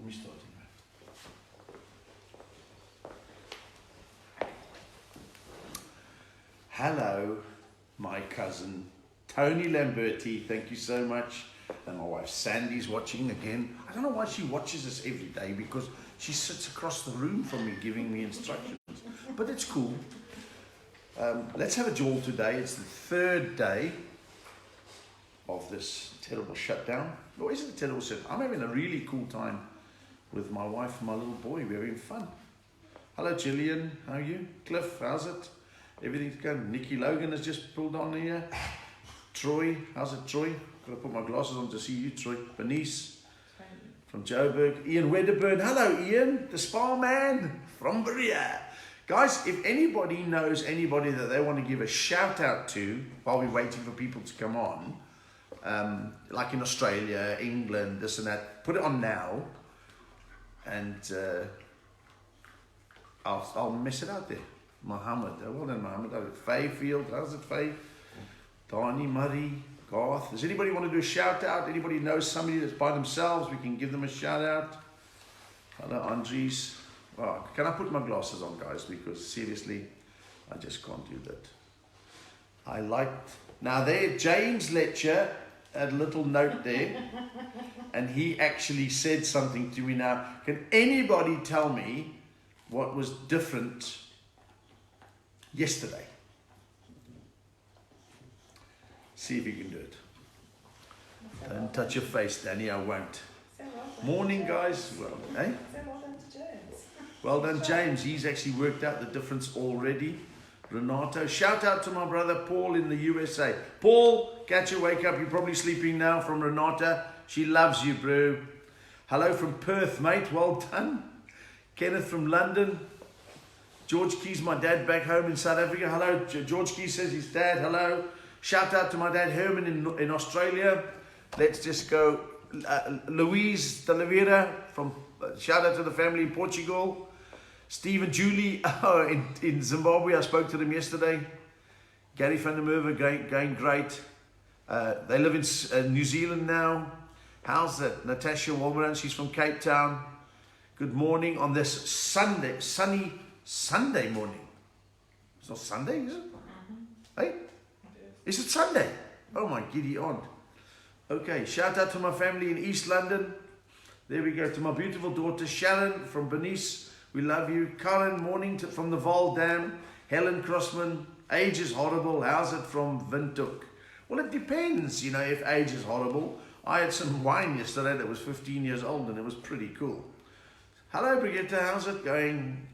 Let me start here. Hello, my cousin Tony Lamberti. Thank you so much. And my wife Sandy's watching again. I don't know why she watches us every day, because she sits across the room from me giving me instructions. But it's cool. Let's have a jaw today. It's the third day of this terrible shutdown. Or is it a terrible shutdown? I'm having a really cool time with my wife and my little boy. We're having fun. Hello, Gillian. How are you? Cliff, how's it? Everything's going. Nikki Logan has just pulled on here. Troy, how's it, Troy? Got to put my glasses on to see you, Troy. Bernice from Joburg. Ian Wedderburn. Hello, Ian, the spa man from Berea. Guys, if anybody knows anybody that they want to give a shout out to while we're waiting for people to come on, like in Australia, England, this and that, put it on now, and I'll mess it out there. Mohammed, well done, Mohammed. Faye Field, how's it, Faye? Donnie Murray, Garth. Does anybody want to do a shout out? Anybody knows somebody that's by themselves? We can give them a shout out. Hello, Andres. Oh, can I put my glasses on, guys? Because seriously, I just can't do that. I liked. Now there, James Letcher had a little note there, and he actually said something to me. Now, can anybody tell me what was different yesterday? See if you can do it. Don't touch your face, Danny. I won't. Morning, guys. Well, eh? Well done, James. He's actually worked out the difference already. Renato. Shout out to my brother Paul in the USA. Paul, catch your wake up. You're probably sleeping now, from Renata. She loves you, bro. Hello from Perth, mate. Well done. Kenneth from London. George Keys, my dad back home in South Africa. Hello. George Keys says his dad. Hello. Shout out to my dad Herman in Australia. Let's just go. Louise de Oliveira from shout out to the family in Portugal. Steve and Julie in Zimbabwe. I spoke to them yesterday. Gary van der Merwe going great. They live in New Zealand now. How's it? Natasha Wolberan, she's from Cape Town. Good morning on this sunny Sunday morning. It's not Sunday, is it? Hey? Is it Sunday? Oh my giddy aunt. Okay, shout out to my family in East London. There we go. To my beautiful daughter Sharon from Bernice. We love you. Karen, morning from the Val Dam. Helen Crossman, age is horrible. How's it from Windhoek? Well, it depends, if age is horrible. I had some wine yesterday that was 15 years old and it was pretty cool. Hello, Brigitte. How's it going?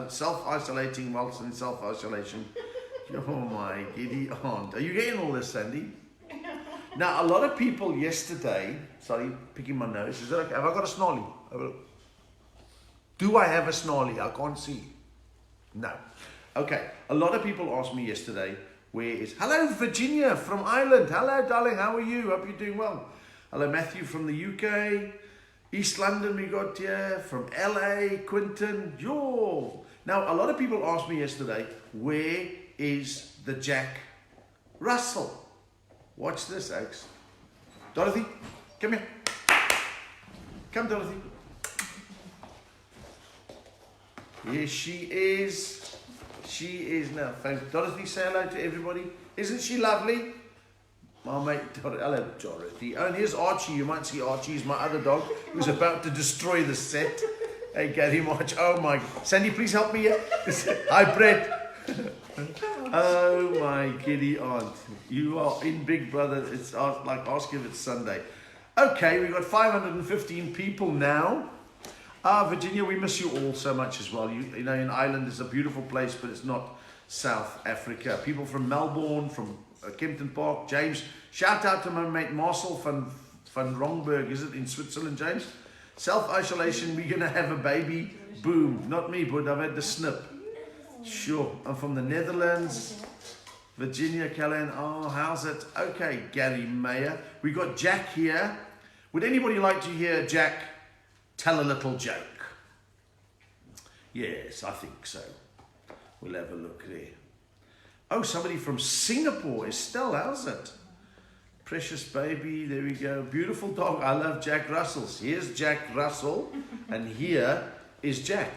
Self-isolating whilst in self-isolation. Oh my giddy aunt. Are you getting all this, Sandy? Now, a lot of people yesterday, sorry, picking my nose. Is that okay? Have I got a snarly? Do I have a snarly? I can't see. No. Okay. A lot of people asked me yesterday, hello, Virginia from Ireland. Hello, darling. How are you? Hope you're doing well. Hello, Matthew from the UK. East London we got here. From LA, Quinton. Yo. Now, a lot of people asked me yesterday, where is the Jack Russell? Watch this, Alex. Dorothy, come here. Come, Dorothy. Here she is. She is now. Dorothy, say hello to everybody. Isn't she lovely? My mate, hello, Dorothy. Oh, and here's Archie. You might see Archie. He's my other dog who's about to destroy the set. Hey, Gary March. Oh, my. Sandy, please help me here. Hi, Brett. Oh my giddy aunt, you are in Big Brother. It's like ask if it's Sunday. Okay, we've got 515 people now. Virginia, we miss you all so much as well. You know, in Ireland is a beautiful place, but it's not South Africa. People from Melbourne, from Kempton Park. James, shout out to my mate Marcel van Rongberg, is it, in Switzerland, James? Self-isolation, we're going to have a baby. Boom. Not me, but I've had the snip. Sure. I'm from the Netherlands. Virginia, Callan. Oh, how's it? Okay, Gary Mayer. We got Jack here. Would anybody like to hear Jack tell a little joke? Yes, I think so. We'll have a look there. Oh, somebody from Singapore. Estelle, how's it? Precious baby, there we go. Beautiful dog. I love Jack Russells. Here's Jack Russell, and here is Jack.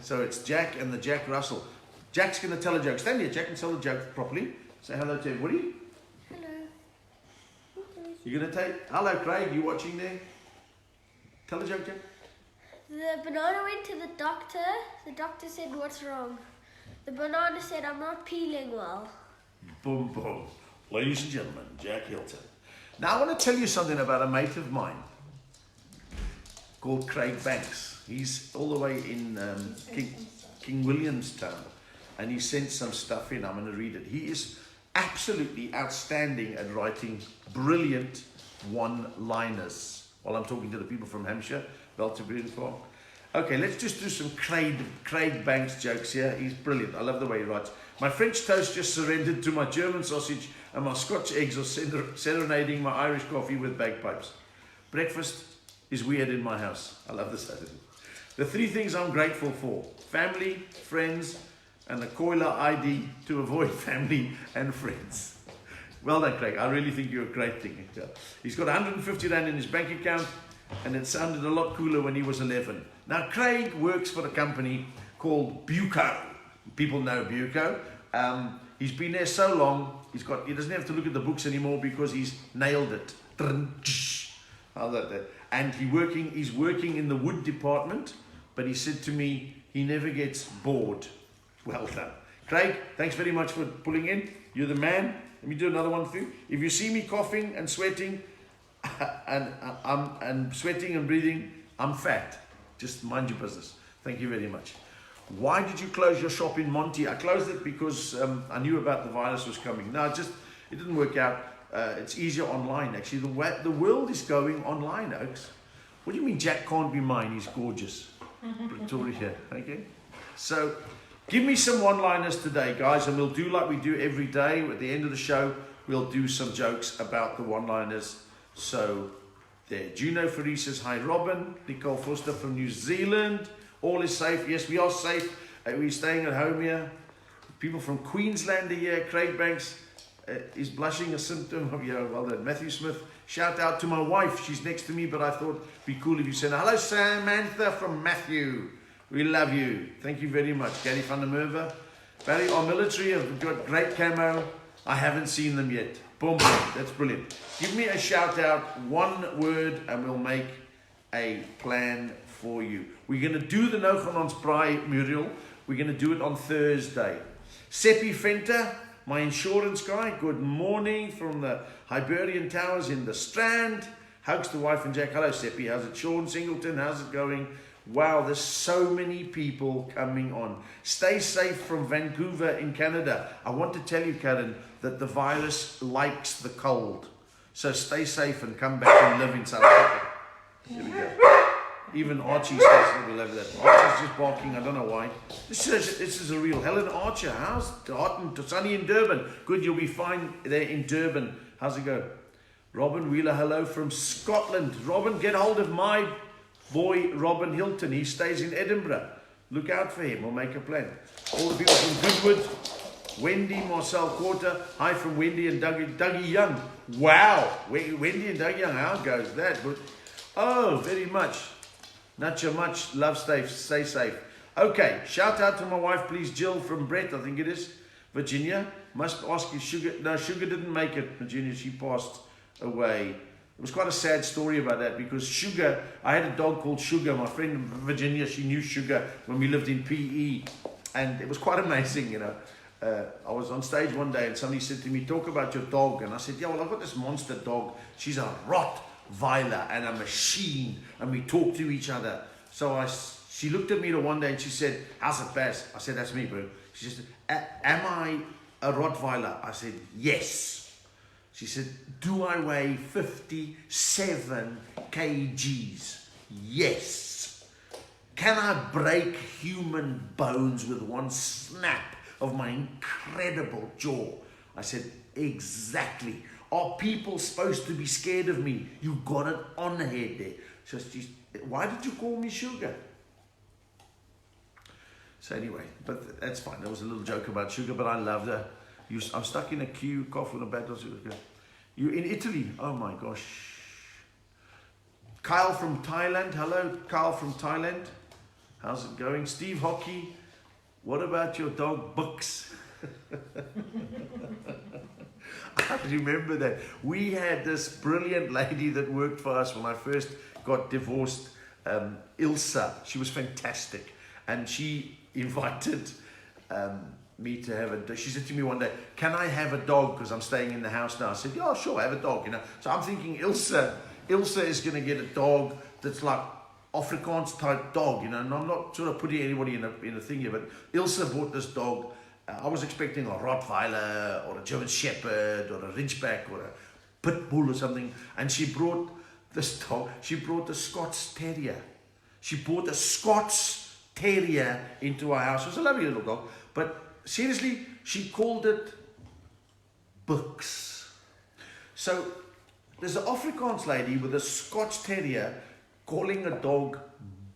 So it's Jack and the Jack Russell. Jack's going to tell a joke. Stand here, Jack, and tell the joke properly. Say hello to everybody. Hello. You're going to take... Hello, Craig. You watching there? Tell a joke, Jack. The banana went to the doctor. The doctor said, "What's wrong?" The banana said, "I'm not peeling well." Boom, boom. Ladies and gentlemen, Jack Hilton. Now, I want to tell you something about a mate of mine called Craig Banks. He's all the way in King Williamstown, and he sent some stuff in. I'm going to read it. He is absolutely outstanding at writing brilliant one-liners. While I'm talking to the people from Hampshire, Belterbury and Clark. Okay, let's just do some Craig Banks jokes here. He's brilliant. I love the way he writes. My French toast just surrendered to my German sausage, and my Scotch eggs are serenading my Irish coffee with bagpipes. Breakfast is weird in my house. I love this attitude. The 3 things I'm grateful for: family, friends, and a Coiler ID to avoid family and friends. Well done, Craig. I really think you're a great thing. He's got 150 Rand in his bank account, and it sounded a lot cooler when he was 11. Now, Craig works for a company called Buco. People know Buco. He's been there so long, he doesn't have to look at the books anymore because he's nailed it. And he's working in the wood department, but he said to me, he never gets bored. Well done. Craig, thanks very much for pulling in. You're the man. Let me do another one for you. If you see me coughing and sweating, and sweating and breathing, I'm fat. Just mind your business. Thank you very much. Why did you close your shop in Monty? I closed it because I knew about the virus was coming. No, it didn't work out. It's easier online, actually. The world is going online, Oaks. What do you mean Jack can't be mine? He's gorgeous. Pretoria, okay? So, give me some one-liners today, guys, and we'll do like we do every day. At the end of the show, we'll do some jokes about the one-liners. So, there. Juno Ferry says, "Hi, Robin." Nicole Foster from New Zealand. All is safe. Yes, we are safe. We're staying at home here. People from Queensland are here. Craig Banks is blushing, a symptom of, yeah, well done. Matthew Smith, shout out to my wife. She's next to me, but I thought it'd be cool if you said, "Hello, Samantha from Matthew. We love you." Thank you very much. Gary van der Merwe. Barry, our military have got great camo. I haven't seen them yet. Boom, boom. That's brilliant. Give me a shout out, one word, and we'll make a plan for you. We're going to do the No Gaan Braai mural. We're going to do it on Thursday. Seppi Venter, my insurance guy, good morning from the Hibernian Towers in the Strand. Hugs to wife and Jack. Hello, Seppi. How's it? Sean Singleton, how's it going? Wow, there's so many people coming on. Stay safe from Vancouver in Canada. I want to tell you, Karen, that the virus likes the cold. So stay safe and come back and live in South Africa. Here we go. Even Archie says we love that. Archie's just barking, I don't know why. This is a real Helen Archer. How's hot and sunny in Durban? Good, you'll be fine there in Durban. How's it go? Robin Wheeler, hello from Scotland. Robin, get hold of my boy Robin Hilton. He stays in Edinburgh. Look out for him. We'll make a plan. All the people from Goodwood. Wendy, Marcel Quarter. Hi from Wendy and Dougie Young. Wow. Wendy and Dougie Young. How goes that? But, oh, very much. Not so much. Love, stay safe. Okay. Shout out to my wife, please. Jill from Brett, I think it is. Virginia. Must ask you, Sugar. No, Sugar didn't make it, Virginia. She passed away. It was quite a sad story about that because Sugar, I had a dog called Sugar. My friend Virginia, she knew Sugar when we lived in PE. And it was quite amazing, you know. I was on stage one day and somebody said to me, "Talk about your dog." And I said, "Yeah, well, I've got this monster dog. She's a Rottweiler and a machine. And we talk to each other." So she looked at me one day and she said, "How's it, Baz?" I said, "That's me, bro." She said, "Am I a Rottweiler?" I said, "Yes." She said, "Do I weigh 57 kgs? Yes." "Can I break human bones with one snap of my incredible jaw?" I said, "Exactly. Are people supposed to be scared of me? You got it on the head there." So why did you call me Sugar? So anyway, but that's fine. There was a little joke about Sugar, but I loved her. I'm stuck in a queue, cough with a bad. You in Italy? Oh my gosh. Kyle from Thailand. Hello, Kyle from Thailand. How's it going? Steve Hockey. What about your dog Books? I remember that. We had this brilliant lady that worked for us when I first got divorced, Ilsa. She was fantastic. And she invited me to have a dog. She said to me one day, can I have a dog because I'm staying in the house now? I said, yeah, sure, have a dog. You know. So I'm thinking Ilsa is going to get a dog that's like Afrikaans type dog, you know, and I'm not sort of putting anybody in a thing here, but Ilse bought this dog. I was expecting a Rottweiler or a German Shepherd or a Ridgeback or a Pit Bull or something, and she brought this dog. She brought a Scots Terrier. She brought a Scots Terrier into our house. It was a lovely little dog, but seriously, she called it Books. So there's an Afrikaans lady with a Scotch Terrier calling a dog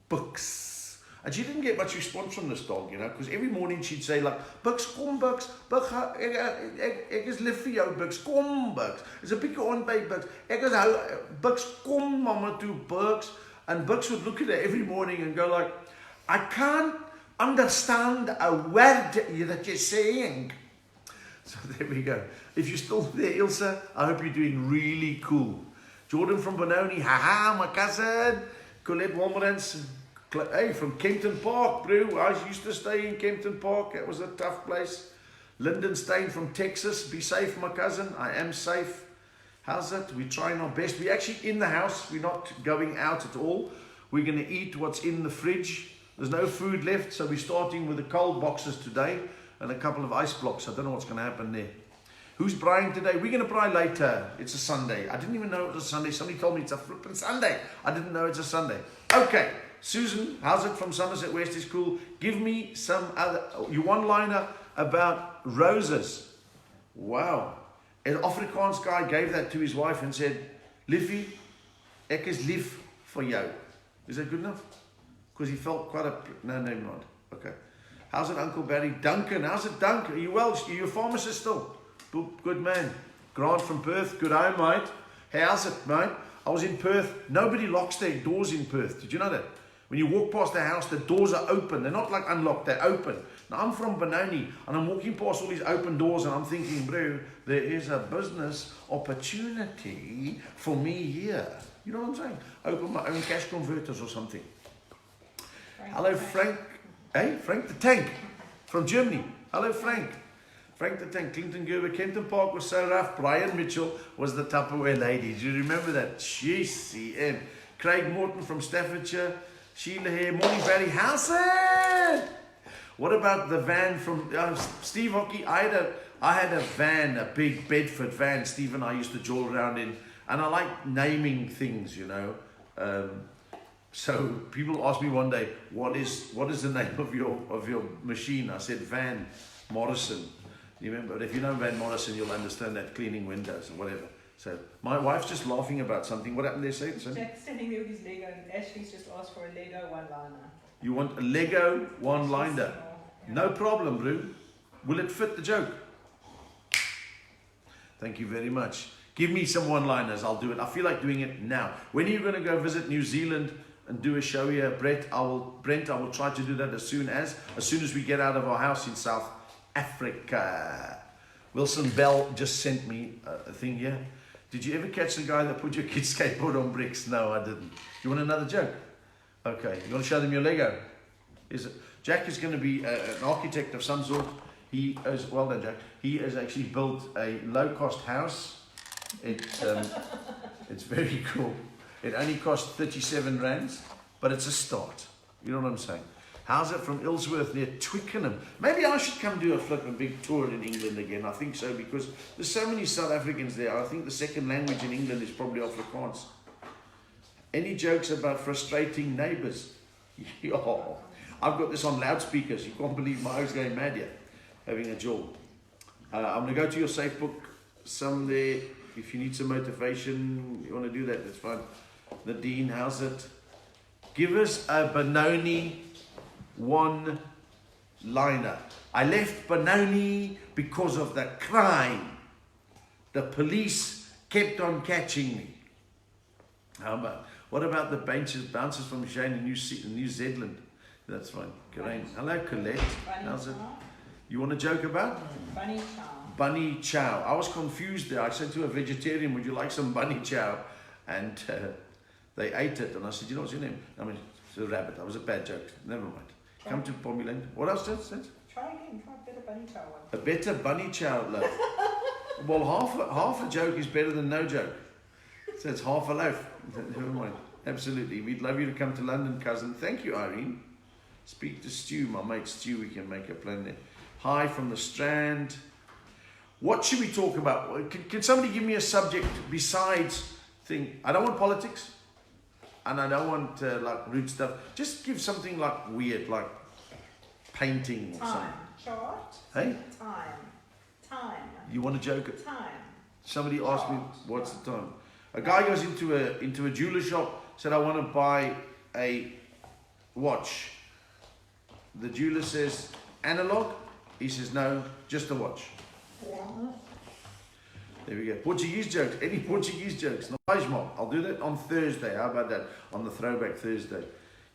Books. And she didn't get much response from this dog, you know, because every morning she'd say like, Books, kom Books, ek is lief vir jou, Books, kom Books. It's a bietjie onby Books. Ek is hou, Books, kom mama toe, Books. And Books would look at her every morning and go like, I can't understand a word that you're saying. So there we go. If you're still there, Ilse, I hope you're doing really cool. Jordan from Benoni, haha, my cousin. Colette Walmerans, hey, from Kempton Park, bro. I used to stay in Kempton Park. It was a tough place. Lyndon Stein from Texas, be safe, my cousin. I am safe. How's it? We're trying our best. We're actually in the house. We're not going out at all. We're going to eat what's in the fridge. There's no food left, so we're starting with the cold boxes today and a couple of ice blocks. I don't know what's going to happen there. Who's braaiing today? We're going to braai later. It's a Sunday. I didn't even know it was a Sunday. Somebody told me it's a flippin' Sunday. I didn't know it's a Sunday. Okay, Susan, how's it from Somerset West is cool. Give me some other, your one-liner about roses. Wow. An Afrikaans guy gave that to his wife and said, Liefie, ek is lief vir jou. Is that good enough? Because he felt quite a, no, not. Okay. How's it, Uncle Barry? Duncan, how's it, Duncan? Are you well? Are you a pharmacist still? Good man. Grant from Perth, good home, mate. Hey, how's it, mate? I was in Perth. Nobody locks their doors in Perth. Did you know that? When you walk past the house, the doors are open. They're not like unlocked, they're open. Now, I'm from Benoni, and I'm walking past all these open doors, and I'm thinking, bro, there is a business opportunity for me here. You know what I'm saying? Open my own cash converters or something. Hello, Frank. Hey, Frank the Tank from Germany. Hello, Frank. Frank the Tank, Clinton Gerber, Kempton Park was so rough. Brian Mitchell was the Tupperware lady. Do you remember that? Jeez, CM. Craig Morton from Staffordshire. Sheila here. Morning, Barry. How's it? What about the van from Steve Hockey? I had a van, a big Bedford van. Steve and I used to jaw around in. And I like naming things, you know. So people asked me one day, what is the name of your machine? I said Van Morrison. You remember? But if you know Van Morrison, you'll understand that, cleaning windows or whatever. So my wife's just laughing about something. What happened there, say? Jack's standing there with his Lego, and Ashley's just asked for a Lego one-liner. You want a Lego one-liner? Yeah. No problem, Brew. Will it fit the joke? Thank you very much. Give me some one-liners. I'll do it. I feel like doing it now. When are you going to go visit New Zealand and do a show here, Brent? I will try to do that as soon as we get out of our house in South Africa. Wilson Bell just sent me a thing here. Did you ever catch the guy that put your kid's skateboard on bricks? No, I didn't. You want another joke? Okay, you want to show them your Lego? Jack is going to be an architect of some sort. Well done, Jack. He has actually built a low-cost house. It's very cool. It only cost 37 rands, but it's a start. You know what I'm saying? How's it from Ilsworth near Twickenham? Maybe I should come do a big tour in England again. I think so, because there's so many South Africans there. I think the second language in England is probably Afrikaans. Any jokes about frustrating neighbours? Yo, I've got this on loudspeakers. You can't believe my eyes going mad here, having a jaw. I'm going to go to your safe book someday. If you need some motivation, you want to do that, that's fine. Nadine, how's it? Give us a Benoni one-liner. I left Benoni because of the crime. The police kept on catching me. What about the bouncers from Shane in New Zealand? That's fine. Karen. Hello, Colette. How's it? You want to joke about? Bunny chow. Bunny chow. I was confused there. I said to a vegetarian, would you like some bunny chow? And they ate it. And I said, you know what's your name? I mean, it's a rabbit. That was a bad joke. Never mind. Come to Pomeland. What else did it? Try again. Try a better bunny chow one. A better bunny chow, love. Well, half a joke is better than no joke. So it's half a loaf. Never mind. Absolutely. We'd love you to come to London, cousin. Thank you, Irene. Speak to Stu, my mate Stu. We can make a plan there. Hi from the Strand. What should we talk about? Can somebody give me a subject besides thing? I don't want politics. And I don't want like rude stuff. Just give something like weird, like painting or something. Chart. Hey? Time. You want to joke it? Time. Somebody asked me, what's the time? A guy goes into a jeweler shop, said, I want to buy a watch. The jeweler says, analog? He says, no, just a watch. There we go. Portuguese jokes. Any Portuguese jokes? No, I'll do that on Thursday. How about that? On the Throwback Thursday.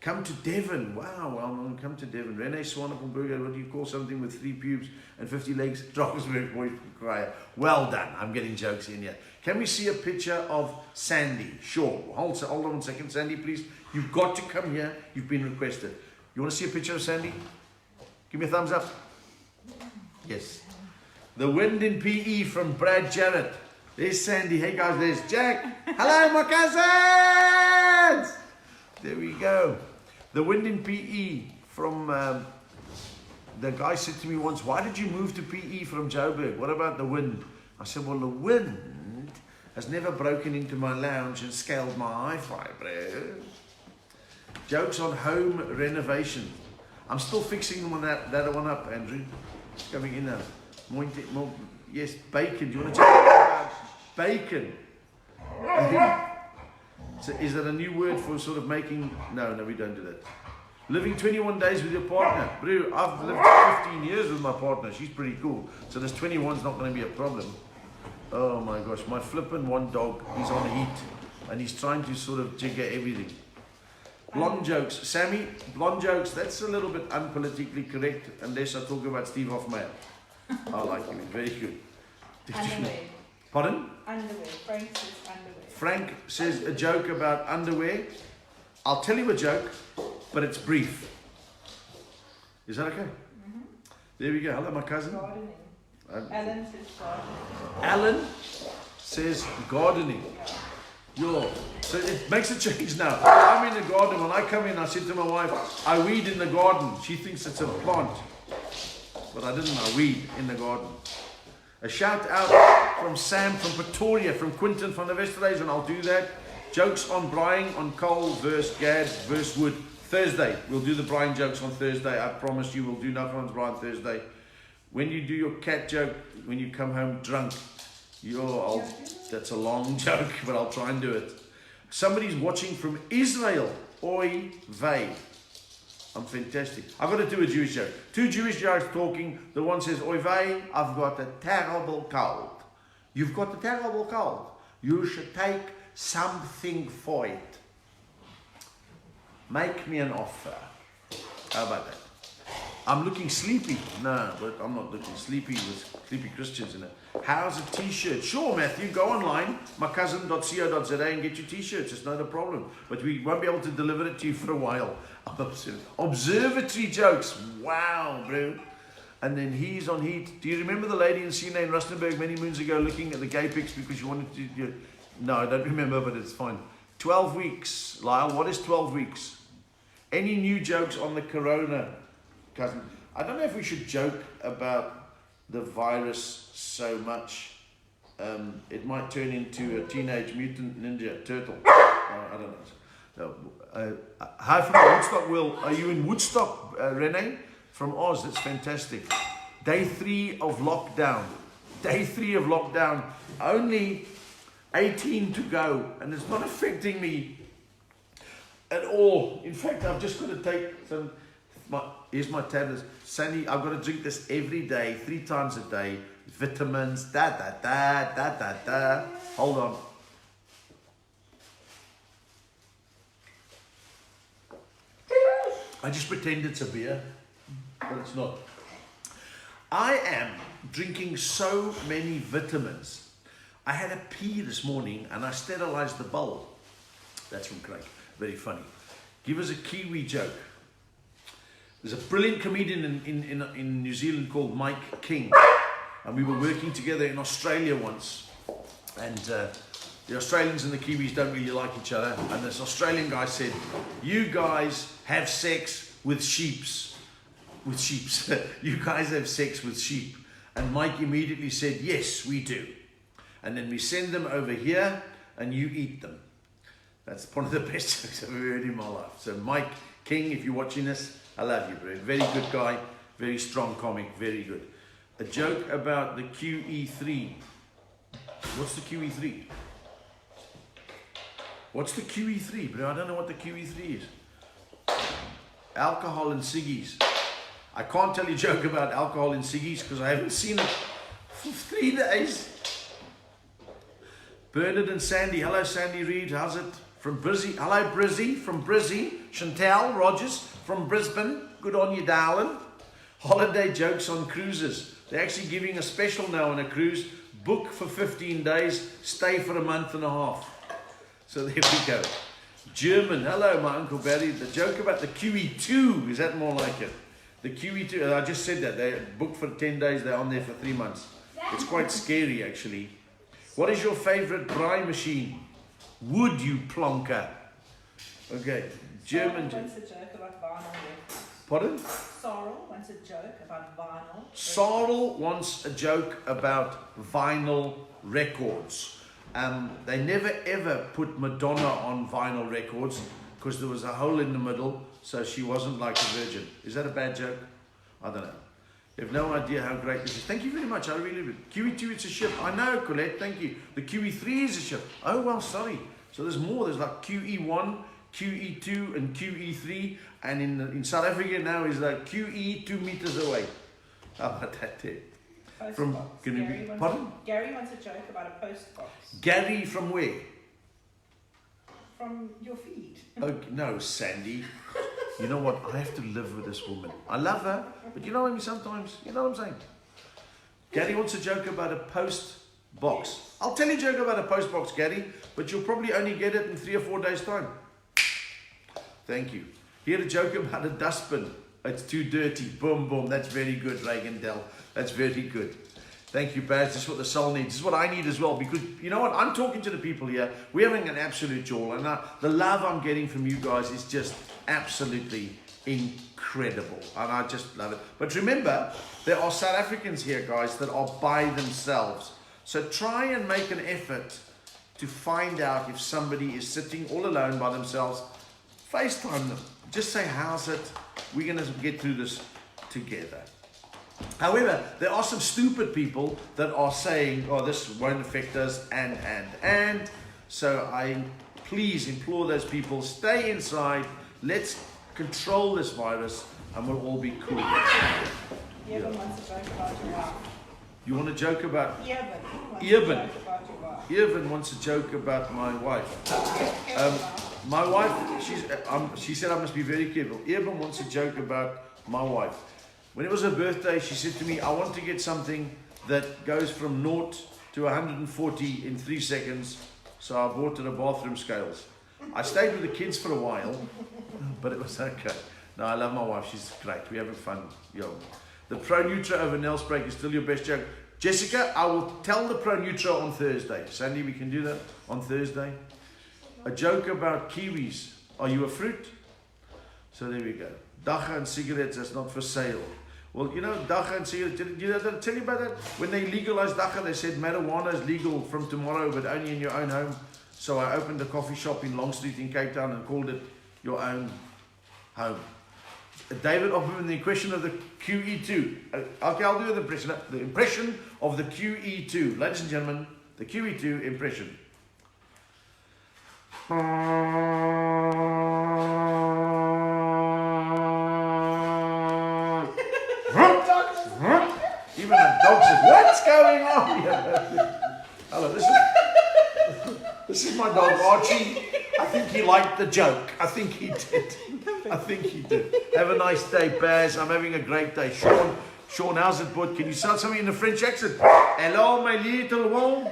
Come to Devon. Wow, well, come to Devon. Renee Swanepoelberger, what do you call something with 3 pubes and 50 legs? Drakensberg Boys Choir. Well done. I'm getting jokes in here. Can we see a picture of Sandy? Sure. Hold on 1 second, Sandy, please. You've got to come here. You've been requested. You want to see a picture of Sandy? Give me a thumbs up. Yes. The Wind in PE from Brad Jarrett. There's Sandy. Hey guys, there's Jack. Hello, my cousins. There we go. The Wind in PE from, the guy said to me once, why did you move to PE from Joburg? What about the wind? I said, well, the wind has never broken into my lounge and scaled my hi-fi, bro. Jokes on home renovation. I'm still fixing that one up, Andrew. It's coming in now. More, yes, bacon. Do you want to talk about bacon? So is that a new word for sort of making... No, we don't do that. Living 21 days with your partner. Bro, I've lived 15 years with my partner. She's pretty cool. So this 21's not going to be a problem. Oh my gosh. My flippin' one dog, he's on heat. And he's trying to sort of jigger everything. Blonde jokes. Sammy, blonde jokes, that's a little bit unpolitically correct. Unless I talk about Steve Hofmeyer. I like him. He's very good. Underwear. Pardon? Underwear. Frank says underwear. Frank says a joke about underwear. I'll tell you a joke, but it's brief. Is that okay? Mm-hmm. There we go. Hello, my cousin. Gardening. Alan says gardening. Alan says gardening. Yo. So it makes a change now. I'm in the garden. When I come in, I said to my wife, I weed in the garden. She thinks it's a plant. But I didn't. I weed in the garden. A shout out from Sam from Pretoria, from Quinton from the Westerdays, and I'll do that. Jokes on Brian, on Cole versus Gad versus Wood. Thursday. We'll do the Brian jokes on Thursday. I promise you we'll do nothing on Brian Thursday. When you do your cat joke, when you come home drunk, that's a long joke, but I'll try and do it. Somebody's watching from Israel. Oy vey. I'm fantastic. I've got to do a Jewish joke. 2 Jewish jokes talking. The one says, Oy vey, I've got a terrible cold. You've got a terrible cold. You should take something for it. Make me an offer. How about that? I'm looking sleepy. No, but I'm not looking sleepy with sleepy Christians in it. How's a t-shirt? Sure, Matthew, go online, mycousin.co.za and get your t-shirts. It's not a problem. But we won't be able to deliver it to you for a while. Observatory jokes. Wow, bro. And then he's on heat. Do you remember the lady in Sina in Rustenburg many moons ago looking at the gay pics because she wanted to... No, I don't remember, but it's fine. 12 weeks. Lyle, what is 12 weeks? Any new jokes on the corona, cousin? I don't know if we should joke about the virus so much. It might turn into a teenage mutant ninja turtle. I don't know. Hi from Woodstock, Will. Are you in Woodstock, Renee? From Oz. That's fantastic. Day 3 of lockdown. Day 3 of lockdown. Only 18 to go. And it's not affecting me at all. In fact, I've just got to take some Here's my tablets. Sandy, I've got to drink this every day, 3 times a day. Vitamins, da. Hold on. I just pretend it's a beer, but it's not. I am drinking so many vitamins. I had a pee this morning and I sterilized the bowl. That's from Craig. Very funny. Give us a Kiwi joke. There's a brilliant comedian in New Zealand called Mike King. And we were working together in Australia once. And the Australians and the Kiwis don't really like each other. And this Australian guy said, you guys have sex with sheeps. With sheeps. You guys have sex with sheep. And Mike immediately said, yes, we do. And then we send them over here and you eat them. That's one of the best jokes I've ever heard in my life. So Mike King, if you're watching this, I love you, bro. Very good guy, very strong comic, very good. A joke about the QE3. What's the QE3? What's the QE3, bro? I don't know what the QE3 is. Alcohol and ciggies. I can't tell you a joke about alcohol and ciggies because I haven't seen it for 3 days. Bernard and Sandy. Hello, Sandy Reid. How's it? From Brizzy. Hello, Brizzy. From Brizzy. Chantal Rogers from Brisbane. Good on you, darling. Holiday jokes on cruises. They're actually giving a special now on a cruise. Book for 15 days. Stay for a month and a half. So there we go. German. Hello, my Uncle Barry. The joke about the QE2. Is that more like it? The QE2. I just said that. They're booked for 10 days. They're on there for 3 months. It's quite scary, actually. What is your favorite braai machine? Wood, you plonker. Okay, German. Sorrel wants a joke about vinyl records. Pardon? Sorrel wants a joke about vinyl. Sorrel wants a joke about vinyl records. They never ever put Madonna on vinyl records because there was a hole in the middle, so she wasn't like a virgin. Is that a bad joke? I don't know. You have no idea how great this is. Thank you very much. I really do. QE2, it's a ship. I know, Colette. Thank you. The QE3 is a ship. Oh, well, sorry. So there's more. There's like QE1, QE2, and QE3. And in South Africa now is like QE 2 meters away. How about that there? From Gary wants a joke about a post box. Gary from where? From your feed. Oh, no, Sandy. You know what? I have to live with this woman. I love her, but you know what I mean sometimes? You know what I'm saying? Gary wants a joke about a post box. I'll tell you a joke about a post box, Gary, but you'll probably only get it in 3 or 4 days' time. Thank you. He had a joke about a dustbin. It's too dirty. Boom, boom. That's very good, Reagan Dell. That's very good. Thank you, Baz. This is what the soul needs. This is what I need as well. Because, you know what? I'm talking to the people here. We're having an absolute joy. And the love I'm getting from you guys is just absolutely incredible. And I just love it. But remember, there are South Africans here, guys, that are by themselves. So try and make an effort to find out if somebody is sitting all alone by themselves. FaceTime them. Just say, how's it? We're going to get through this together. However, there are some stupid people that are saying, oh, this won't affect us, and. So I please implore those people, stay inside, let's control this virus, and we'll all be cool. Eben wants a joke about your wife. You want a joke about... Eben. Eben wants a joke about my wife. My wife, she said I must be very careful. Eben wants a joke about my wife. When it was her birthday, she said to me, I want to get something that goes from 0 to 140 in 3 seconds. So I bought her a bathroom scales. I stayed with the kids for a while, but it was okay. No, I love my wife. She's great. We're having fun. Yo. The Pro Nutra over nail spray is still your best joke. Jessica, I will tell the Pro Nutra on Thursday. Sandy, we can do that on Thursday. A joke about kiwis. Are you a fruit? So there we go. Dacha and cigarettes, that's not for sale. Well, you know, Dacha and cigarettes, did I tell you about that? When they legalized Dacha, they said marijuana is legal from tomorrow, but only in your own home. So I opened a coffee shop in Long Street in Cape Town and called it your own home. David Opperman, the impression of the QE2. Okay, I'll do the impression of the QE2. Ladies and gentlemen, the QE2 impression. Dog says, what's going on here? Hello, this is my dog, Archie. I think he liked the joke. I think he did. I think he did. Have a nice day, Baz. I'm having a great day. Sean, how's it, bud? Can you start something in a French accent? Hello, my little one.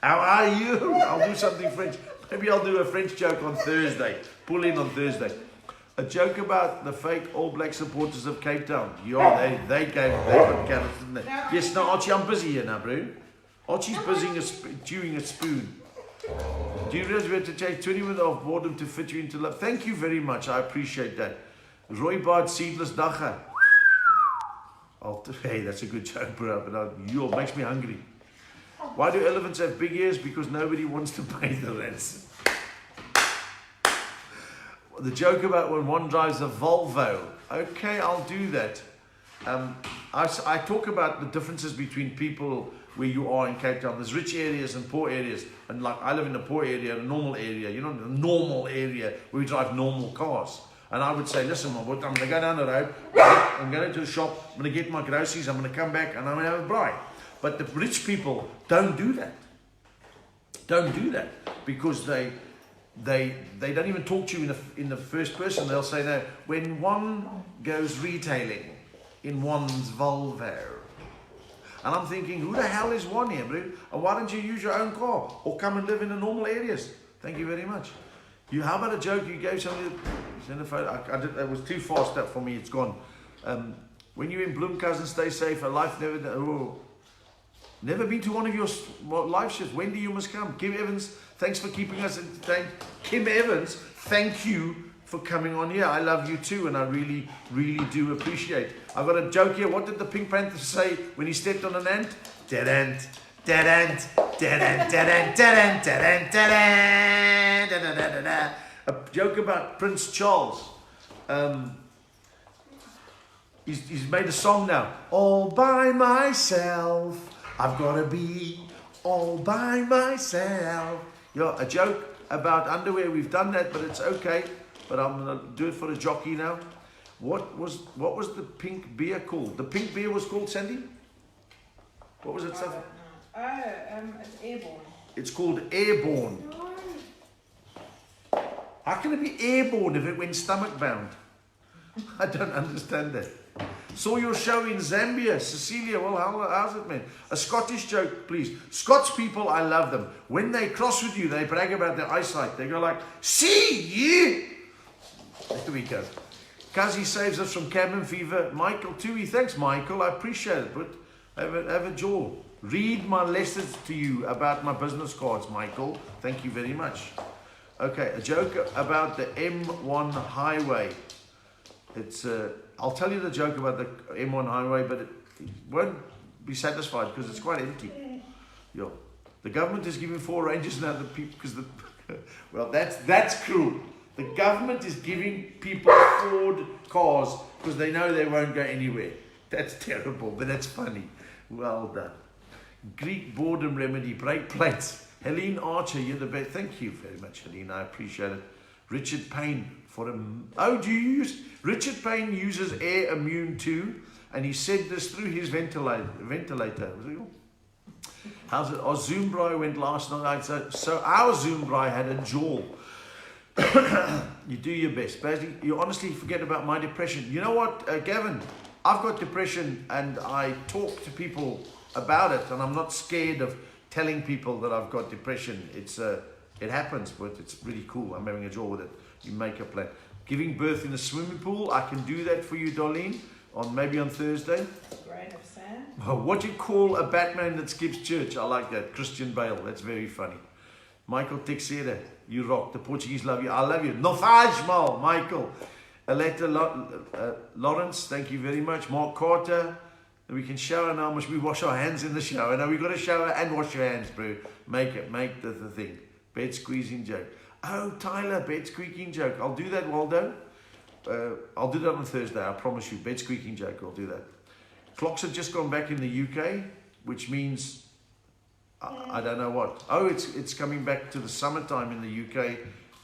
How are you? I'll do something French. Maybe I'll do a French joke on Thursday. Pull in on Thursday. A joke about the fake All Black supporters of Cape Town. Yeah, they got carrots, didn't they? Yes, no, Archie, I'm busy here now, bro. Archie's chewing a spoon. Do you realize we had to change 20 minutes of boredom to fit you into love? Thank you very much. I appreciate that. Roy Bard Seedless Dacha. Hey, that's a good joke, bro. But makes me hungry. Why do elephants have big ears? Because nobody wants to pay the rents. The joke about when one drives a Volvo. Okay, I'll do that. I talk about the differences between people where you are in Cape Town. There's rich areas and poor areas. And like I live in a poor area, a normal area. You know, a normal area where we drive normal cars. And I would say, listen, I'm going to go down the road. I'm going to the shop. I'm going to get my groceries. I'm going to come back and I'm going to have a braai. But the rich people don't do that. Don't do that because they don't even talk to you in the first person. They'll say, no, when one goes retailing in one's Volvo. And I'm thinking, who the hell is one here, bro? And why don't you use your own car or come and live in the normal areas? Thank you very much. How about a joke you gave somebody? Send a photo. It was too fast up for me. It's gone. When you're in Bloem, cousin, stay safe. A life never. Oh, never been to one of your live shows. Wendy, you must come. Kim Evans, thanks for keeping us entertained. Kim Evans, thank you for coming on here. I love you too, and I really, really do appreciate. I've got a joke here. What did the Pink Panther say when he stepped on an ant? Dead ant, dead ant, dead ant, dead ant, dead ant, dead ant, dead ant, da da da da da. A joke about Prince Charles. He's made a song now. All by myself. I've got to be all by myself. Yeah, a joke about underwear. We've done that, but it's okay. But I'm going to do it for a jockey now. What was the pink beer called? The pink beer was called, Sandy? What was it, stuff? It's Airborne. It's called Airborne. How can it be airborne if it went stomach bound? I don't understand that. Saw your show in Zambia, Cecilia. Well, how's it, man? A Scottish joke, please. Scots people, I love them. When they cross with you, they brag about their eyesight. They go like, see you. There we go. Kazi saves us from cabin fever. Michael Tui, thanks, Michael. I appreciate it. But have a jaw. Read my letters to you about my business cards, Michael. Thank you very much. Okay, a joke about the M1 highway. It's I'll tell you the joke about the M1 highway, but it won't be satisfied because it's quite empty. Yeah. The government is giving 4 rangers now the people because well, that's cruel. The government is giving people Ford cars because they know they won't go anywhere. That's terrible, but that's funny. Well done. Greek boredom remedy, break plates. Helene Archer, you're the best. Thank you very much, Helene. I appreciate it. Richard Payne for him. Oh, do you use? Richard Payne uses Air Immune too, and he said this through his ventilator. How's it? Our Zoom braai went last night. So our Zoom braai had a jaw. You do your best. Basically, you honestly forget about my depression. You know what, Gavin? I've got depression and I talk to people about it, and I'm not scared of telling people that I've got depression. It happens, but it's really cool. I'm having a jaw with it. You make a plan. Giving birth in a swimming pool, I can do that for you, Darlene, maybe on Thursday. Grain of sand. What do you call a Batman that skips church? I like that. Christian Bale. That's very funny. Michael Teixeira, you rock. The Portuguese love you. I love you. No faz mal, Michael. Aletta Lawrence, thank you very much. Mark Carter. We can shower now. Must we wash our hands in the shower? Now we've got to shower and wash your hands, bro. Make the thing. Bed squeezing joke. Oh, Tyler, bed squeaking joke. I'll do that, Waldo. I'll do that on Thursday. I promise you. Bed squeaking joke. I'll do that. Clocks have just gone back in the UK, which means I don't know what. Oh, it's coming back to the summertime in the UK,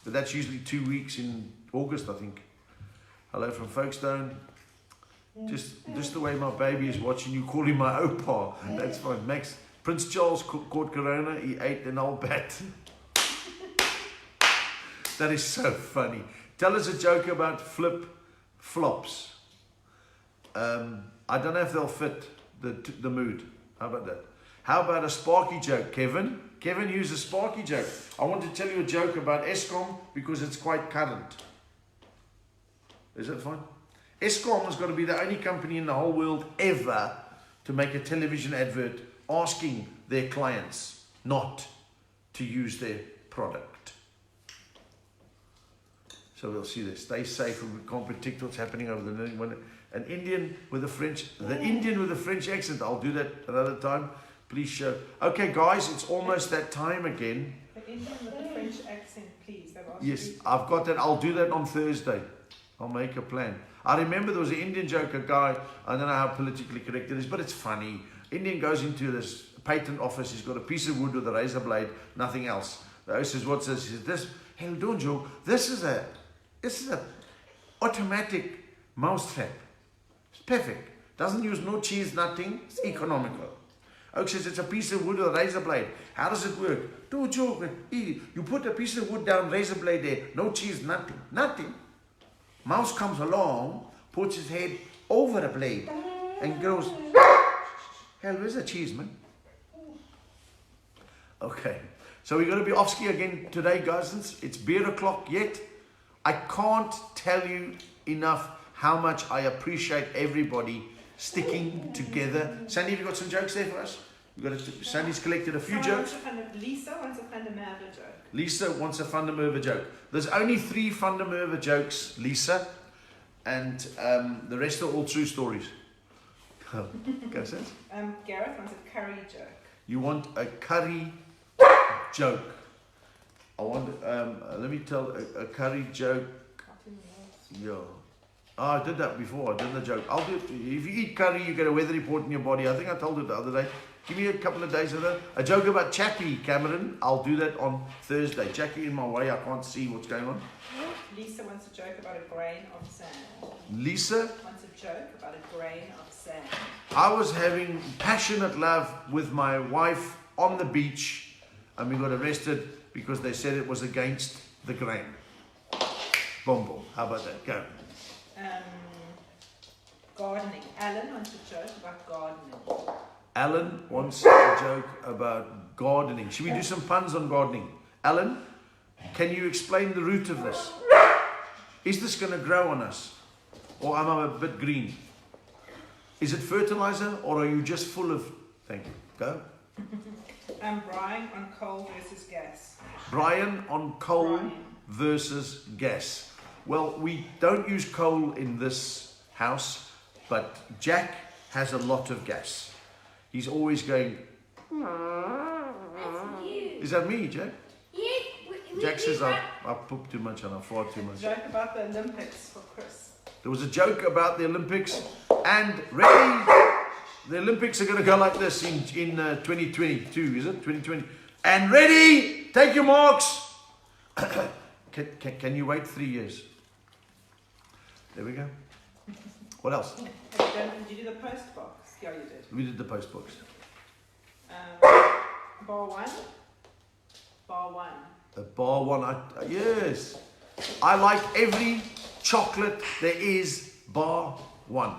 but that's usually 2 weeks in August, I think. Hello from Folkestone. Just the way my baby is watching you, calling my opa. That's fine. Max, Prince Charles caught corona. He ate an old bat. That is so funny. Tell us a joke about flip-flops. I don't know if they'll fit the mood. How about that? How about a sparky joke, Kevin? Kevin, use a sparky joke. I want to tell you a joke about Eskom because it's quite current. Is that fine? Eskom has got to be the only company in the whole world ever to make a television advert asking their clients not to use their product. So we'll see this. Stay safe and we can't predict what's happening over the an Indian with a French accent. I'll do that another time. Please show. Okay, guys, it's almost that time again. The Indian with the French accent, please. Yes, I've got that. I'll do that on Thursday. I'll make a plan. I remember there was an Indian joke, a guy, I don't know how politically correct it is, but it's funny. Indian goes into this patent office, he's got a piece of wood with a razor blade, nothing else. The host says, what's this? He says, this, hell, don't you? This is a automatic mouse trap. It's perfect. Doesn't use no cheese, nothing. It's economical. Oak says it's a piece of wood with a razor blade. How does it work? Don't joke. You put a piece of wood down, razor blade there, no cheese, nothing. Nothing. Mouse comes along, puts his head over the blade, and goes, hell, where's the cheese, man? Okay, so we're going to be off ski again today, guys. It's beer o'clock yet. I can't tell you enough how much I appreciate everybody sticking together. Sandy, have you got some jokes there for us? Sandy's collected a few jokes. Lisa wants a Van der Merwe joke. Lisa wants a Van der Merwe joke. There's only 3 Van der Merwe jokes, Lisa, and the rest are all true stories. Go, Sands. Gareth wants a curry joke. You want a curry joke? I want. Let me tell a curry joke. Yeah. Oh, I did that before. I did the joke. I'll do it. If you eat curry, you get a weather report in your body. I think I told it the other day. Give me a couple of days of that. A joke about Chappie, Cameron. I'll do that on Thursday. Jackie in my way. I can't see what's going on. Lisa wants a joke about a grain of sand. Lisa wants a joke about a grain of sand. I was having passionate love with my wife on the beach, and we got arrested because they said it was against the grain. Boom, boom. How about that? Go. Gardening. Alan wants a joke about gardening. Alan wants a joke about gardening. Should we do some puns on gardening? Alan, can you explain the root of this? Is this going to grow on us? Or am I a bit green? Is it fertilizer or are you just full of... Thank you. Go. Brian on coal versus gas. Brian on coal versus gas. Well, we don't use coal in this house, but Jack has a lot of gas. He's always going... Is that me, Jack? Yeah. Jack says I poop too much and I fart too much. Joke about the Olympics for Chris. There was a joke about the Olympics, and ready, the Olympics are going to go like this in 2022, is it? 2020. And ready, take your marks. Can you wait 3 years? There we go. What else? Did you do the post box? Yeah, you did. We did the post box. Bar one. Bar one. Bar one, yes. I like every chocolate there is, bar one.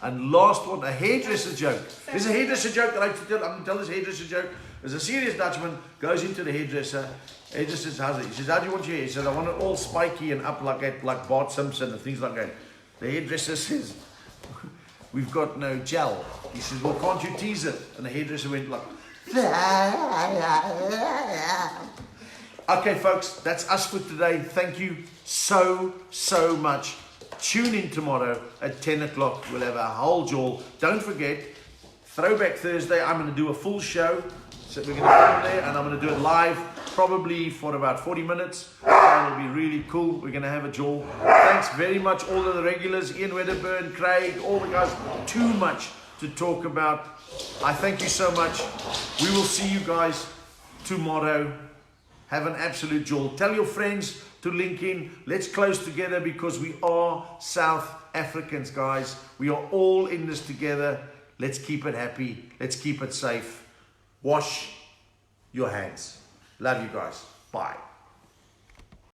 And last one, a hairdresser joke. There's a hairdresser joke that I like to tell. I'm going to tell this hairdresser joke. There's a serious Dutchman, goes into the hairdresser. Hairdresser says, he says, how do you want your hair? He says, I want it all spiky and up like that, like Bart Simpson and things like that. The hairdresser says, we've got no gel. He says, well, can't you tease it? And the hairdresser went like, okay, folks, that's us for today. Thank you so much. Tune in tomorrow at 10 o'clock. We'll have a whole jaw. Don't forget, Throwback Thursday, I'm going to do a full show. So we're going to come there and I'm going to do it live, probably for about 40 minutes. It'll be really cool. We're going to have a jaw. Thanks very much, all of the regulars, Ian Wedderburn, Craig, all the guys. Too much to talk about. I thank you so much. We will see you guys tomorrow. Have an absolute jaw. Tell your friends, to link in. Let's close together because we are South Africans, guys. We are all in this together. Let's keep it happy. Let's keep it safe. Wash your hands. Love you guys. Bye.